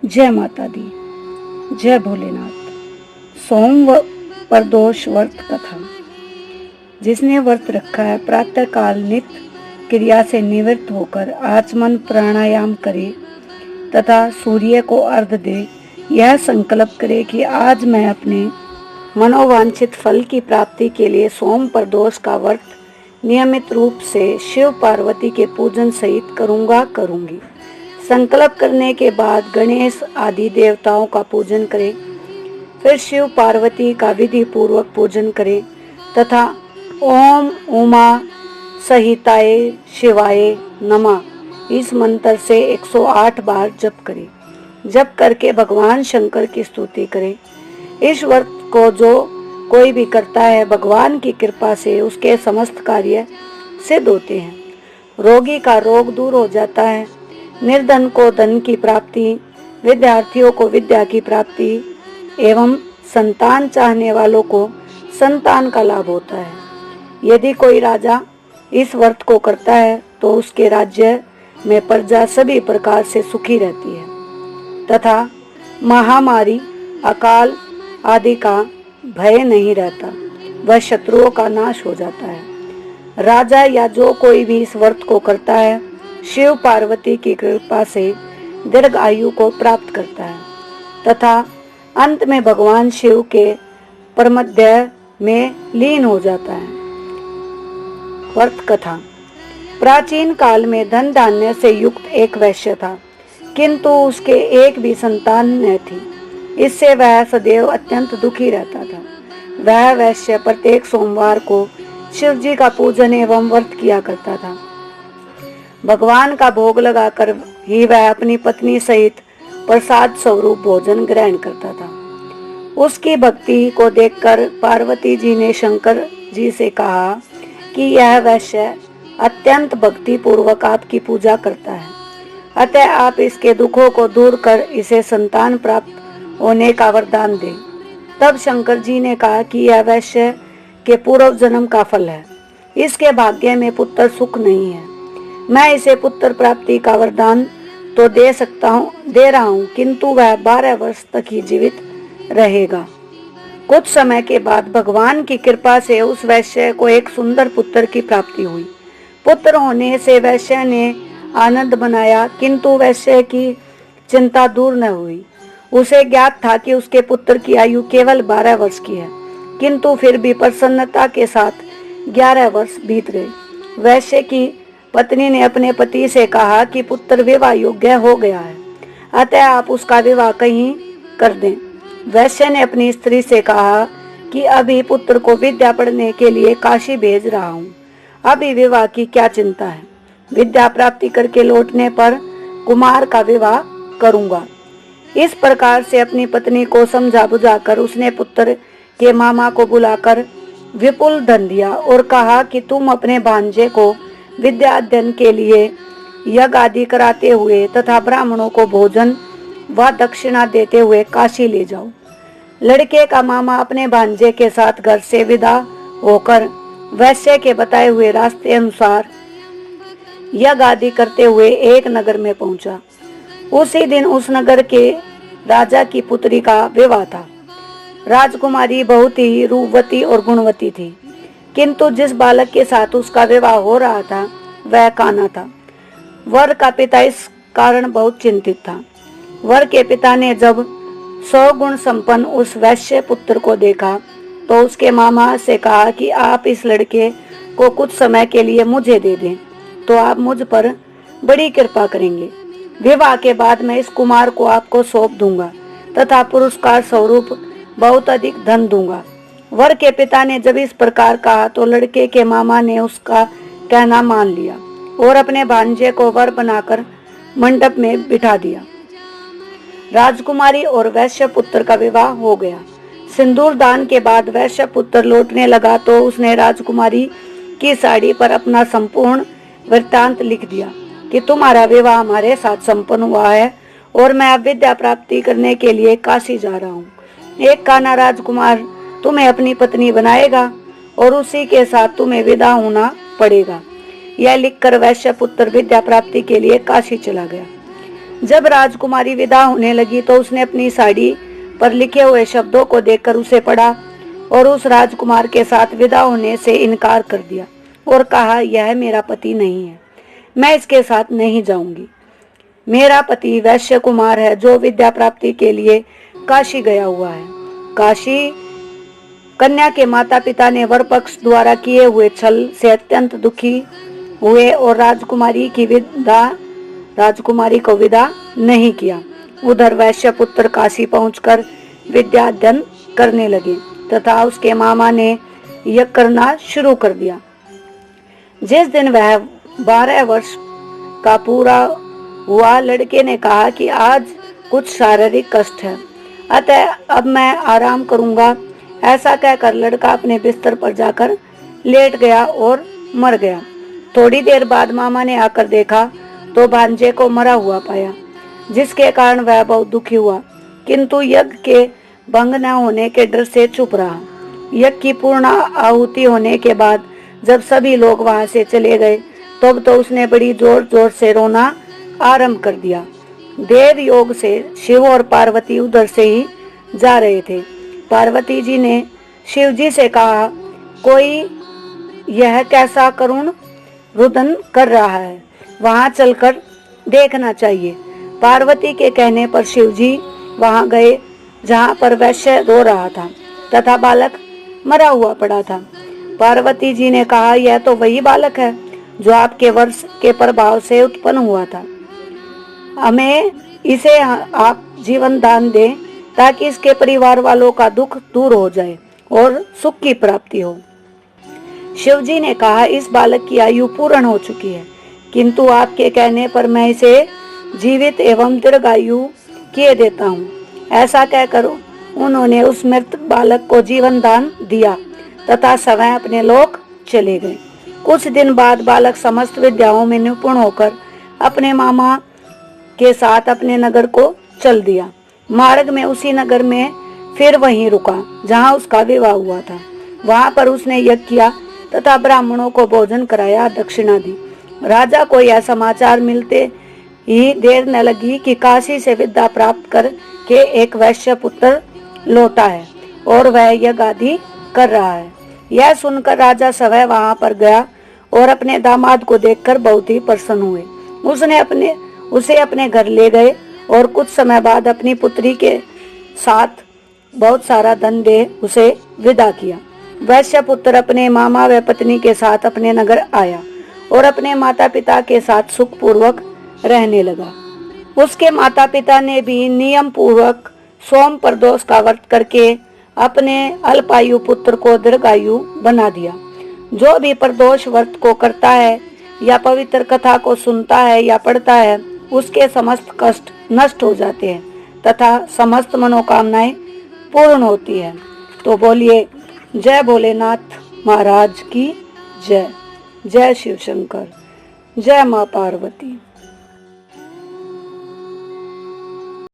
जय माता दी, जय भोलेनाथ। सोम प्रदोष व्रत कथा। जिसने व्रत रखा है प्रातः काल नित्य क्रिया से निवृत्त होकर आचमन प्राणायाम करे तथा सूर्य को अर्घ्य दे, यह संकल्प करे कि आज मैं अपने मनोवांछित फल की प्राप्ति के लिए सोम प्रदोष का व्रत नियमित रूप से शिव पार्वती के पूजन सहित करूंगी। संकल्प करने के बाद गणेश आदि देवताओं का पूजन करें, फिर शिव पार्वती का विधि पूर्वक पूजन करें तथा ओम उमा सहिताय शिवाय नमः इस मंत्र से 108 बार जप करें। जप करके भगवान शंकर की स्तुति करें। इस व्रत को जो कोई भी करता है, भगवान की कृपा से उसके समस्त कार्य सिद्ध होते हैं। रोगी का रोग दूर हो जाता है, निर्धन को धन की प्राप्ति, विद्यार्थियों को विद्या की प्राप्ति एवं संतान चाहने वालों को संतान का लाभ होता है। यदि कोई राजा इस व्रत को करता है तो उसके राज्य में प्रजा सभी प्रकार से सुखी रहती है तथा महामारी, अकाल आदि का भय नहीं रहता, वह शत्रुओं का नाश हो जाता है। राजा या जो कोई भी इस व्रत को करता है, शिव पार्वती की कृपा से दीर्घ आयु को प्राप्त करता है तथा अंत में भगवान शिव के परमध्य में लीन हो जाता है। व्रत कथा। प्राचीन काल में धन धान्य से युक्त एक वैश्य था, किंतु उसके एक भी संतान न थी। इससे वह सदैव अत्यंत दुखी रहता था। वह वैश्य प्रत्येक सोमवार को शिव जी का पूजन एवं व्रत किया करता था। भगवान का भोग लगाकर ही वह अपनी पत्नी सहित प्रसाद स्वरूप भोजन ग्रहण करता था। उसकी भक्ति को देखकर पार्वती जी ने शंकर जी से कहा कि यह वैश्य अत्यंत भक्ति पूर्वक आपकी पूजा करता है, अतः आप इसके दुखों को दूर कर इसे संतान प्राप्त होने का वरदान दें। तब शंकर जी ने कहा कि यह वैश्य के पूर्व जन्म का फल है, इसके भाग्य में पुत्र सुख नहीं है। मैं इसे पुत्र प्राप्ति का वरदान तो दे रहा हूँ, किंतु वह 12 वर्ष तक ही जीवित रहेगा। कुछ समय के बाद भगवान की कृपा से उस वैश्य को एक सुंदर पुत्र की प्राप्ति हुई। पुत्र होने से वैश्य ने आनंद मनाया, किंतु वैश्य की चिंता दूर न हुई। उसे ज्ञात था कि उसके पुत्र की आयु केवल 12 वर्ष की है, किंतु फिर भी प्रसन्नता के साथ 11 वर्ष बीत गए। वैश्य की पत्नी ने अपने पति से कहा कि पुत्र विवाह योग्य हो गया है, अतः आप उसका विवाह कहीं कर दें। वैश्य ने अपनी स्त्री से कहा कि अभी पुत्र को विद्या पढ़ने के लिए काशी भेज रहा हूँ, अभी विवाह की क्या चिंता है। विद्या प्राप्ति करके लौटने पर कुमार का विवाह करूंगा। इस प्रकार से अपनी पत्नी को समझा बुझाकर उसने पुत्र के मामा को बुलाकर विपुल धन दिया और कहा कि तुम अपने भांजे को विद्या अध्ययन के लिए यज्ञ आदि कराते हुए तथा ब्राह्मणों को भोजन व दक्षिणा देते हुए काशी ले जाओ। लड़के का मामा अपने भांजे के साथ घर से विदा होकर वैश्य के बताए हुए रास्ते अनुसार यज्ञ आदि करते हुए एक नगर में पहुंचा। उसी दिन उस नगर के राजा की पुत्री का विवाह था। राजकुमारी बहुत ही रूपवती और गुणवती थी, किंतु जिस बालक के साथ उसका विवाह हो रहा था वह काना था। वर का पिता इस कारण बहुत चिंतित था। वर के पिता ने जब 100 गुण संपन्न उस वैश्य पुत्र को देखा तो उसके मामा से कहा कि आप इस लड़के को कुछ समय के लिए मुझे दे दें तो आप मुझ पर बड़ी कृपा करेंगे। विवाह के बाद मैं इस कुमार को आपको सौंप दूंगा तथा पुरस्कार स्वरूप बहुत अधिक धन दूंगा। वर के पिता ने जब इस प्रकार कहा तो लड़के के मामा ने उसका कहना मान लिया और अपने भांजे को वर बनाकर मंडप में बिठा दिया। राजकुमारी और वैश्य पुत्र का विवाह हो गया। सिंदूर दान के बाद वैश्य पुत्र लौटने लगा तो उसने राजकुमारी की साड़ी पर अपना संपूर्ण वृत्तांत लिख दिया कि तुम्हारा विवाह हमारे साथ संपन्न हुआ है और मैं अब विद्या प्राप्ति करने के लिए काशी जा रहा हूँ। एक काना राजकुमार तुम्हें अपनी पत्नी बनाएगा और उसी के साथ तुम्हें विदा होना पड़ेगा। यह लिखकर वैश्य पुत्र विद्या प्राप्ति के लिए काशी चला गया। जब राजकुमारी विदा होने लगी तो उसने अपनी साड़ी पर लिखे हुए शब्दों को देखकर उसे पढ़ा और उस राजकुमार के साथ विदा होने से इनकार कर दिया और कहा, यह मेरा पति नहीं है, मैं इसके साथ नहीं जाऊंगी। मेरा पति वैश्य कुमार है जो विद्या प्राप्ति के लिए काशी गया हुआ है। काशी कन्या के माता पिता ने वर पक्ष द्वारा किए हुए छल से अत्यंत दुखी हुए और राजकुमारी को विदा नहीं किया। उधर वैश्य पुत्र काशी पहुंचकर विद्या अध्ययन करने लगे तथा उसके मामा ने यज्ञ करना शुरू कर दिया। जिस दिन वह 12 वर्ष का पूरा हुआ, लड़के ने कहा कि आज कुछ शारीरिक कष्ट है, अतः अब मैं आराम करूंगा। ऐसा कहकर लड़का अपने बिस्तर पर जाकर लेट गया और मर गया। थोड़ी देर बाद मामा ने आकर देखा तो भांजे को मरा हुआ पाया, जिसके कारण वह बहुत दुखी हुआ, किंतु यज्ञ के भंग न होने के डर से चुप रहा। यज्ञ की पूर्ण आहुति होने के बाद जब सभी लोग वहां से चले गए तब तो उसने बड़ी जोर जोर से रोना आरंभ कर दिया। देव योग से शिव और पार्वती उधर से ही जा रहे थे। पार्वती जी ने शिव जी से कहा, कोई यह कैसा करुण रुदन कर रहा है, वहां चलकर देखना चाहिए। पार्वती के कहने पर शिव जी वहां गए जहां पर वैश्य रो रहा था तथा बालक मरा हुआ पड़ा था। पार्वती जी ने कहा, यह तो वही बालक है जो आपके वर्ष के प्रभाव से उत्पन्न हुआ था। हमें इसे आप जीवन दान दें ताकि इसके परिवार वालों का दुख दूर हो जाए और सुख की प्राप्ति हो। शिव जी ने कहा, इस बालक की आयु पूर्ण हो चुकी है, किंतु आपके कहने पर मैं इसे जीवित एवं दीर्घायु किए देता हूँ। ऐसा कहकर उन्होंने उस मृत बालक को जीवन दान दिया तथा स्वयं अपने लोक चले गए। कुछ दिन बाद बालक समस्त विद्याओं में निपुण होकर अपने मामा के साथ अपने नगर को चल दिया। मार्ग में उसी नगर में फिर वहीं रुका जहाँ उसका विवाह हुआ था। वहां पर उसने यज्ञ किया तथा ब्राह्मणों को भोजन कराया, दक्षिणा दी। राजा को यह समाचार मिलते ही देर न लगी कि काशी से विद्या प्राप्त कर के एक वैश्य पुत्र लौटा है और वह यज्ञ आदि कर रहा है। यह सुनकर राजा स्वयं वहां पर गया और अपने दामाद को देखकर बहुत ही प्रसन्न हुए। उसे अपने घर ले गए और कुछ समय बाद अपनी पुत्री के साथ बहुत सारा धन दे उसे विदा किया। वैश्य पुत्र अपने मामा व पत्नी के साथ अपने नगर आया और अपने माता पिता के साथ सुख पूर्वक रहने लगा। उसके माता पिता ने भी नियम पूर्वक सोम प्रदोष का व्रत करके अपने अल्पायु पुत्र को दीर्घायु बना दिया। जो भी प्रदोष व्रत को करता है या पवित्र कथा को सुनता है या पढ़ता है, उसके समस्त कष्ट नष्ट हो जाते हैं तथा समस्त मनोकामनाएं पूर्ण होती है। तो बोलिए जय भोलेनाथ महाराज की जय। जय शिव शंकर, जय माँ पार्वती।